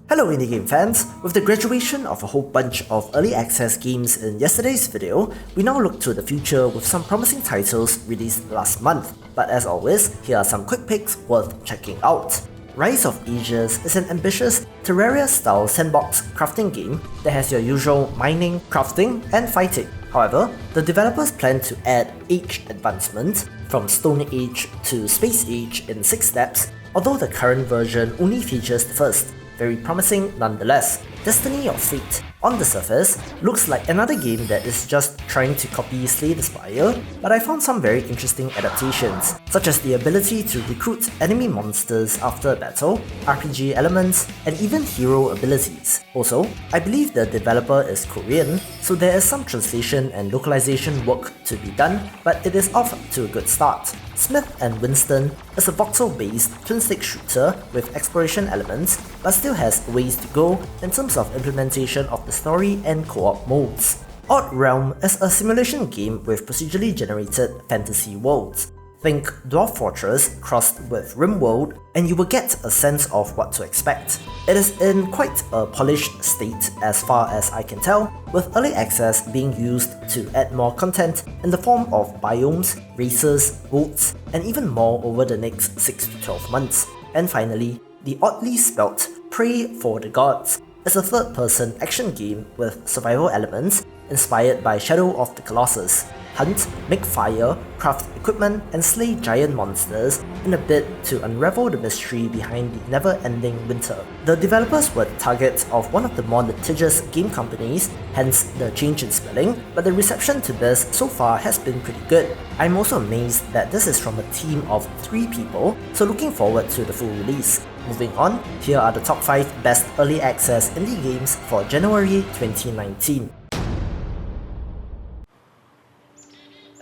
Hello indie game fans! With the graduation of a whole bunch of early access games in yesterday's video, we now look to the future with some promising titles released last month. But as always, here are some quick picks worth checking out. Rise of Ages is an ambitious Terraria-style sandbox crafting game that has your usual mining, crafting, and fighting. However, the developers plan to add age advancements from Stone Age to Space Age in 6 steps, although the current version only features the first. Very promising nonetheless. Destiny of Fate, on the surface, looks like another game that is just trying to copy Slay the Spire, but I found some very interesting adaptations, such as the ability to recruit enemy monsters after a battle, RPG elements, and even hero abilities. Also, I believe the developer is Korean, so there is some translation and localization work to be done, but it is off to a good start. Smith and Winston is a voxel-based twin-stick shooter with exploration elements, but still has ways to go in terms of implementation of the story and co-op modes. Odd Realm is a simulation game with procedurally generated fantasy worlds. Think Dwarf Fortress crossed with RimWorld, and you will get a sense of what to expect. It is in quite a polished state as far as I can tell, with early access being used to add more content in the form of biomes, races, boats, and even more over the next 6 to 12 months. And finally, the oddly spelt Praey for the Gods is a third-person action game with survival elements inspired by Shadow of the Colossus. Hunt, make fire, craft equipment, and slay giant monsters in a bid to unravel the mystery behind the never-ending winter. The developers were the target of one of the more litigious game companies, hence the change in spelling, but the reception to this so far has been pretty good. I'm also amazed that this is from a team of 3 people, so looking forward to the full release. Moving on, here are the top 5 best early access indie games for January 2019.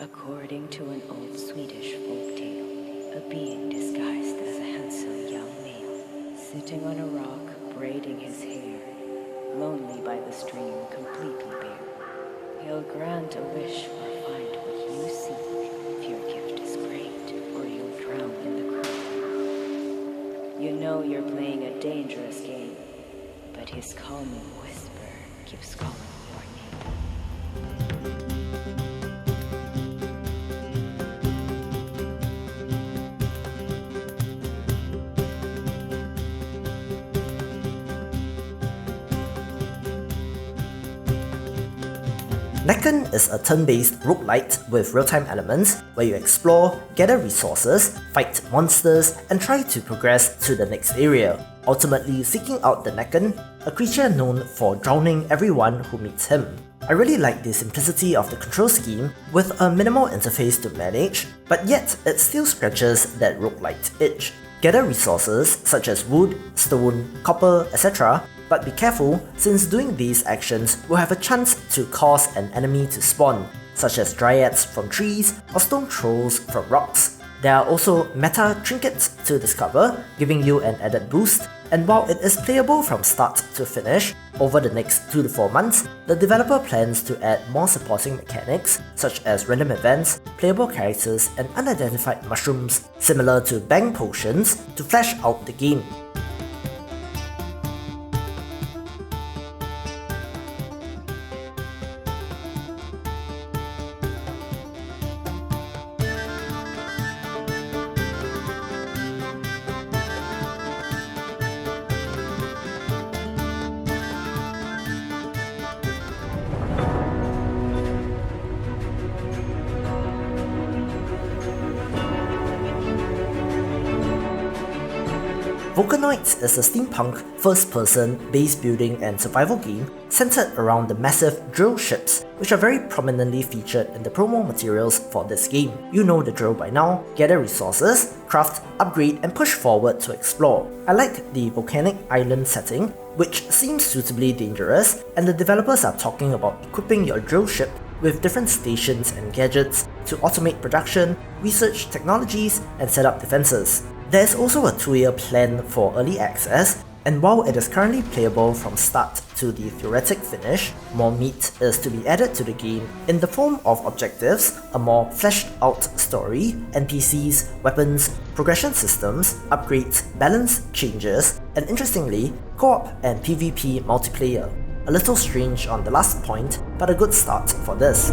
According to an old Swedish folktale, a being disguised as a handsome young male, sitting on a rock, braiding his hair, lonely by the stream, completely bare. He'll grant a wish or find what you seek, if your gift is great, or you'll drown in the creek. You know you're playing a dangerous game, but his calming whisper keeps calling your name. Necken is a turn-based roguelite with real-time elements where you explore, gather resources, fight monsters, and try to progress to the next area, ultimately seeking out the Necken, a creature known for drowning everyone who meets him. I really like the simplicity of the control scheme with a minimal interface to manage, but yet it still scratches that roguelite itch. Gather resources such as wood, stone, copper, etc., but be careful since doing these actions will have a chance to cause an enemy to spawn, such as dryads from trees or stone trolls from rocks. There are also meta trinkets to discover, giving you an added boost, and while it is playable from start to finish, over the next 2 to 4 months, the developer plans to add more supporting mechanics such as random events, playable characters, and unidentified mushrooms, similar to bang potions, to flesh out the game. Volcanoids is a steampunk, first-person, base building and survival game centered around the massive drill ships, which are very prominently featured in the promo materials for this game. You know the drill by now: gather resources, craft, upgrade, and push forward to explore. I like the volcanic island setting, which seems suitably dangerous, and the developers are talking about equipping your drill ship with different stations and gadgets to automate production, research technologies, and set up defenses. There is also a 2-year plan for early access, and while it is currently playable from start to the theoretic finish, more meat is to be added to the game in the form of objectives, a more fleshed out story, NPCs, weapons, progression systems, upgrades, balance changes, and interestingly, co-op and PvP multiplayer. A little strange on the last point, but a good start for this.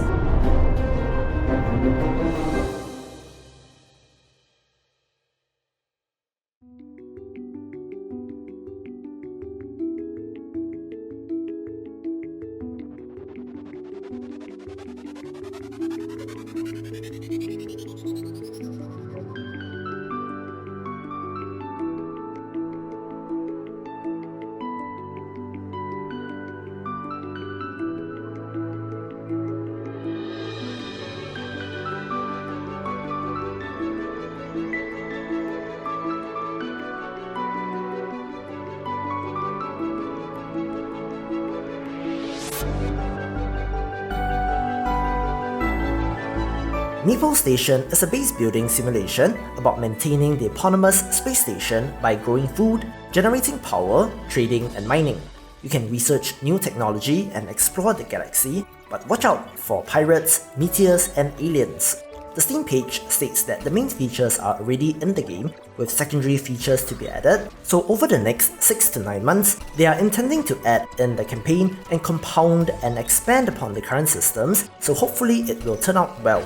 Meeple Station is a base building simulation about maintaining the eponymous space station by growing food, generating power, trading, and mining. You can research new technology and explore the galaxy, but watch out for pirates, meteors, and aliens. The Steam page states that the main features are already in the game, with secondary features to be added, so over the next 6 to 9 months, they are intending to add in the campaign and compound and expand upon the current systems, so hopefully it will turn out well.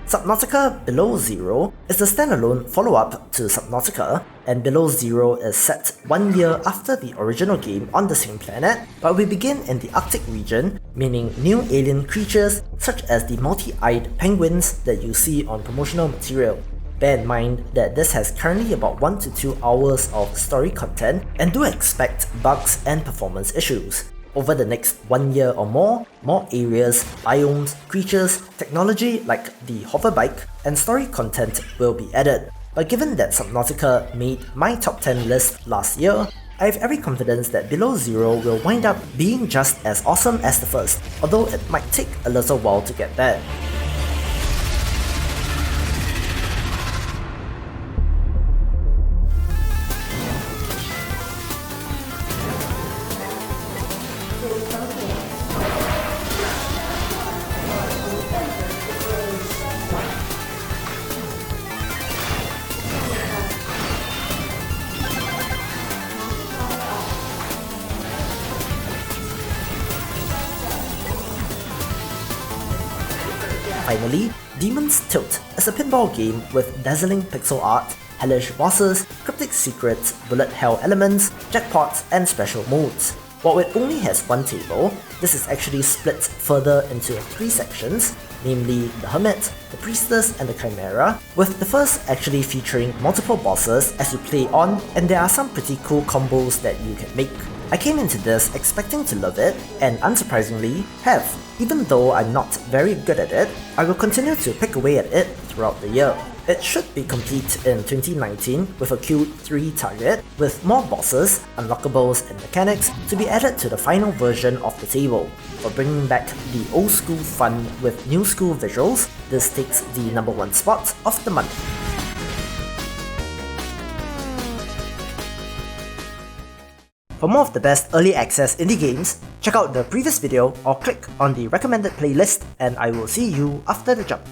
Subnautica Below Zero is the standalone follow-up to Subnautica, and Below Zero is set 1 year after the original game on the same planet, but we begin in the Arctic region, meaning new alien creatures such as the multi-eyed penguins that you see on promotional material. Bear in mind that this has currently about 1 to 2 hours of story content, and do expect bugs and performance issues. Over the next 1 year or more areas, biomes, creatures, technology like the hoverbike, and story content will be added. But given that Subnautica made my top 10 list last year, I have every confidence that Below Zero will wind up being just as awesome as the first, although it might take a little while to get there. Finally, Demon's Tilt is a pinball game with dazzling pixel art, hellish bosses, cryptic secrets, bullet hell elements, jackpots, and special modes. While it only has one table, this is actually split further into 3 sections, namely the Hermit, the Priestess, and the Chimera, with the first actually featuring multiple bosses as you play on, and there are some pretty cool combos that you can make. I came into this expecting to love it, and unsurprisingly, have. Even though I'm not very good at it, I will continue to pick away at it throughout the year. It should be complete in 2019 with a Q3 target, with more bosses, unlockables, and mechanics to be added to the final version of the table. For bringing back the old school fun with new school visuals, this takes the #1 spot of the month. For more of the best early access indie games, check out the previous video or click on the recommended playlist, and I will see you after the jump.